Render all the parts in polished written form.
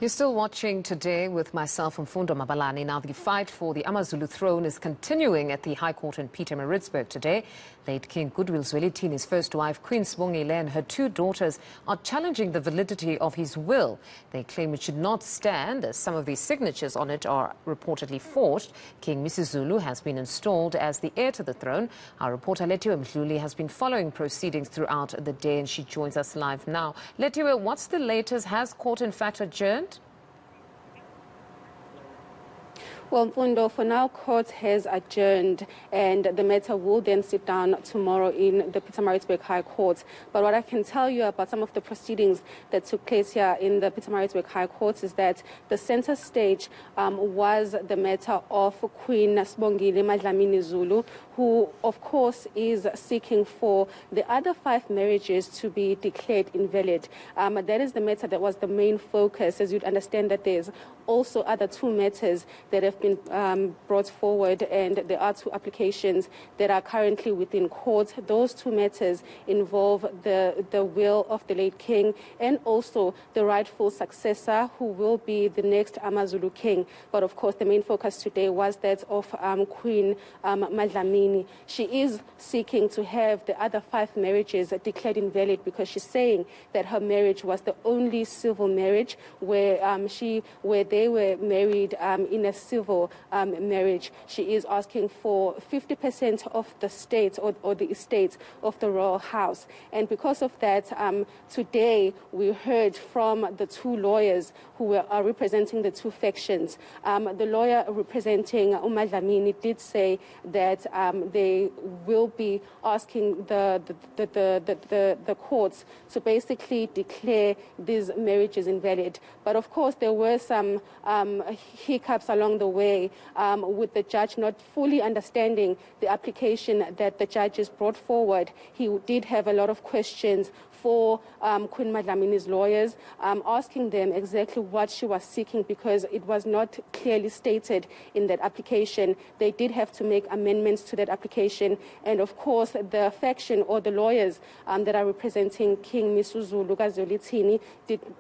You're still watching Today with myself, Mfundo Mabalani. Now, the fight for the AmaZulu throne is continuing at the High Court in Pietermaritzburg today. Late King Goodwill Zwelithini's first wife, Queen Sibongile, and her two daughters are challenging the validity of his will. They claim it should not stand, as some of the signatures on it are reportedly forged. King Zulu has been installed as the heir to the throne. Our reporter Lethiwe Mdluli has been following proceedings throughout the day, and she joins us live now. Lethiwe, what's the latest? Has court in fact adjourned? Well, Mfundo, for now, court has adjourned, and the matter will then sit down tomorrow in the Pietermaritzburg High Court. But what I can tell you about some of the proceedings that took place here in the Pietermaritzburg High Court is that the center stage was the matter of Queen Sibongile Mdluli, who, of course, is seeking for the other 5 marriages to be declared invalid. That is the matter that was the main focus. As you'd understand, that there's also other 2 matters that have been brought forward, and there are 2 applications that are currently within court. Those 2 matters involve the will of the late king and also the rightful successor, who will be the next AmaZulu king. But of course, the main focus today was that of Queen Mdluli. She is seeking to have the other 5 marriages declared invalid because she's saying that her marriage was the only civil marriage where they were married in a civil marriage. She is asking for 50% of the state or the estate of the Royal House. And because of that, today we heard from the 2 lawyers who are representing the 2 factions. The lawyer representing Mdluli did say that they will be asking the courts to basically declare these marriages invalid. But of course, there were some hiccups along the way with the judge not fully understanding the application that the judges brought forward. He did have a lot of questions for Queen Mdluli's lawyers, asking them exactly what she was seeking because it was not clearly stated in that application. They did have to make amendments to that application, and of course the faction or the lawyers that are representing King Zulu Zwelithini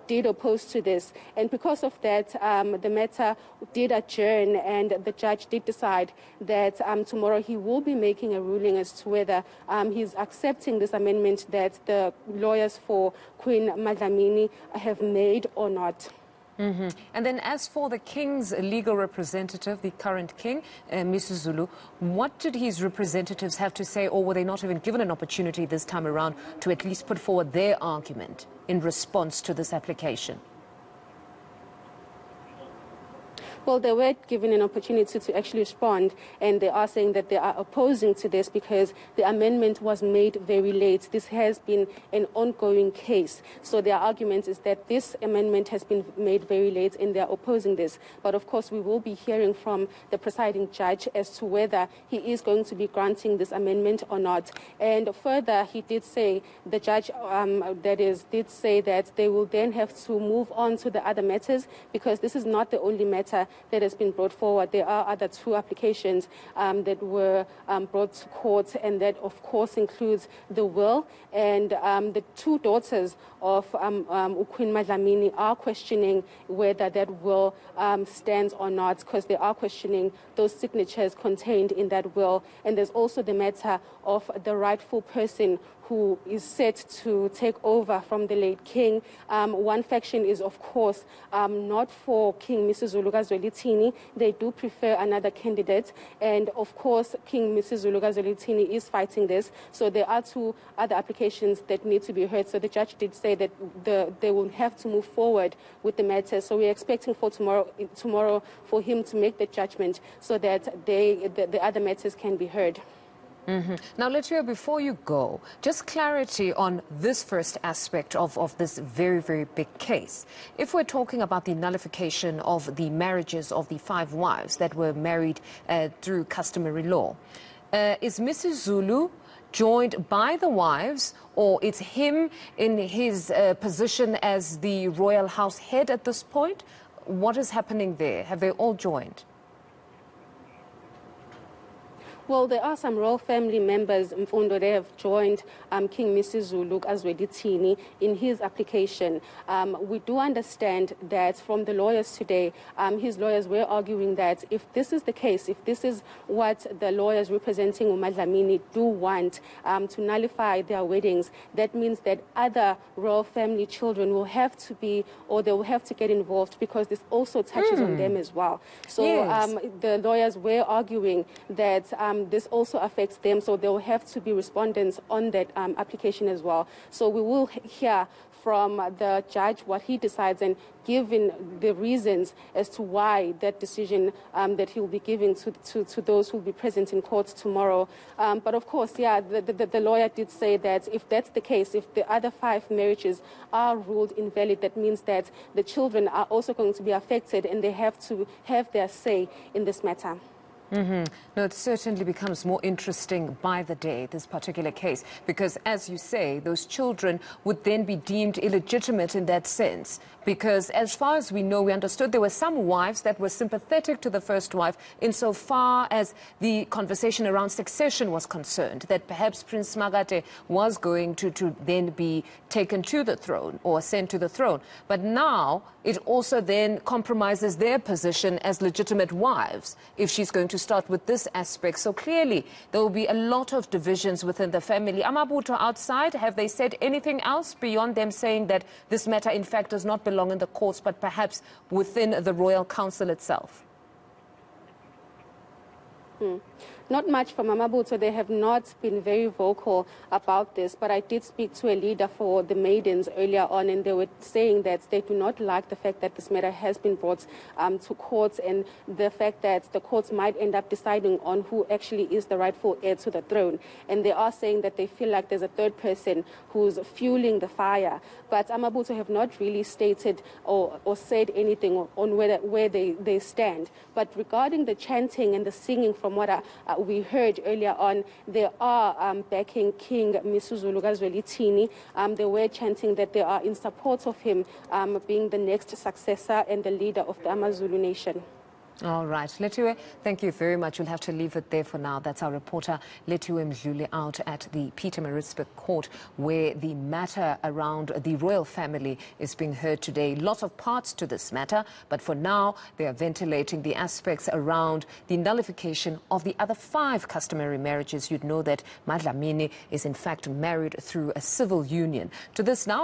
did oppose to this, and because of that the matter did adjourn, and the judge did decide that tomorrow he will be making a ruling as to whether he's accepting this amendment that the lawyers for Queen Mdluli have made or not. And then as for the king's legal representative, the current king, Zulu, what did his representatives have to say, or were they not even given an opportunity this time around to at least put forward their argument in response to this application? Well, they were given an opportunity to actually respond, and they are saying that they are opposing to this because the amendment was made very late. This has been an ongoing case. So their argument is that this amendment has been made very late, and they are opposing this. But of course, we will be hearing from the presiding judge as to whether he is going to be granting this amendment or not. And further, he did say, the judge did say that they will then have to move on to the other matters because this is not the only matter that has been brought forward. There are other 2 applications that were brought to court, and that of course includes the will, and the 2 daughters of Queen Mdluli are questioning whether that will stands or not, because they are questioning those signatures contained in that will. And there's also the matter of the rightful person who is set to take over from the late king. One faction is, of course, not for King Zulu Zwelithini. They do prefer another candidate. And, of course, King Zulu Zwelithini is fighting this. So there are 2 other applications that need to be heard. So the judge did say that they will have to move forward with the matter. So we're expecting for tomorrow for him to make the judgment so that the other matters can be heard. Now, Lethiwe, before you go, just clarity on this first aspect of this very, very big case. If we're talking about the nullification of the marriages of the 5 wives that were married through customary law, is Mrs. Zulu joined by the wives, or it's him in his position as the Royal House head at this point? What is happening there? Have they all joined? Well, there are some royal family members, Mfundo, they have joined King Misuzulu Kazwelithini in his application. We do understand that from the lawyers today, his lawyers were arguing that if this is the case, if this is what the lawyers representing uMdlamini do want to nullify their weddings, that means that other royal family children will have to be, or they will have to get involved, because this also touches on them as well. So yes. The lawyers were arguing that this also affects them, so they will have to be respondents on that application as well. So we will hear from the judge what he decides, and given the reasons as to why that decision that he will be giving to those who will be present in court tomorrow. But of course, yeah, the lawyer did say that if that's the case, if the other 5 marriages are ruled invalid, that means that the children are also going to be affected, and they have to have their say in this matter. No, it certainly becomes more interesting by the day, this particular case, because as you say, those children would then be deemed illegitimate in that sense. Because as far as we know, we understood there were some wives that were sympathetic to the first wife insofar as the conversation around succession was concerned, that perhaps Prince Makate was going to then be taken to the throne or sent to the throne. But now it also then compromises their position as legitimate wives if she's going to start with this aspect. So clearly there will be a lot of divisions within the family. Amabuto outside, have they said anything else beyond them saying that this matter in fact does not belong in the courts, but perhaps within the Royal Council itself? Not much from Amabuto. They have not been very vocal about this, but I did speak to a leader for the maidens earlier on, and they were saying that they do not like the fact that this matter has been brought to courts, and the fact that the courts might end up deciding on who actually is the rightful heir to the throne. And they are saying that they feel like there's a third person who's fueling the fire. But Amabuto have not really stated or said anything on where they stand. But regarding the chanting and the singing, from what we heard earlier on, they are backing King Misuzulu Kazwelithini. They were chanting that they are in support of him being the next successor and the leader of the AmaZulu nation. All right, Lethiwe, thank you very much. We'll have to leave it there for now. That's our reporter, Lethiwe Mdluli, out at the Pietermaritzburg court, where the matter around the royal family is being heard today. Lots of parts to this matter, but for now, they are ventilating the aspects around the nullification of the other 5 customary marriages. You'd know that Mdlamini is in fact married through a civil union. To this now,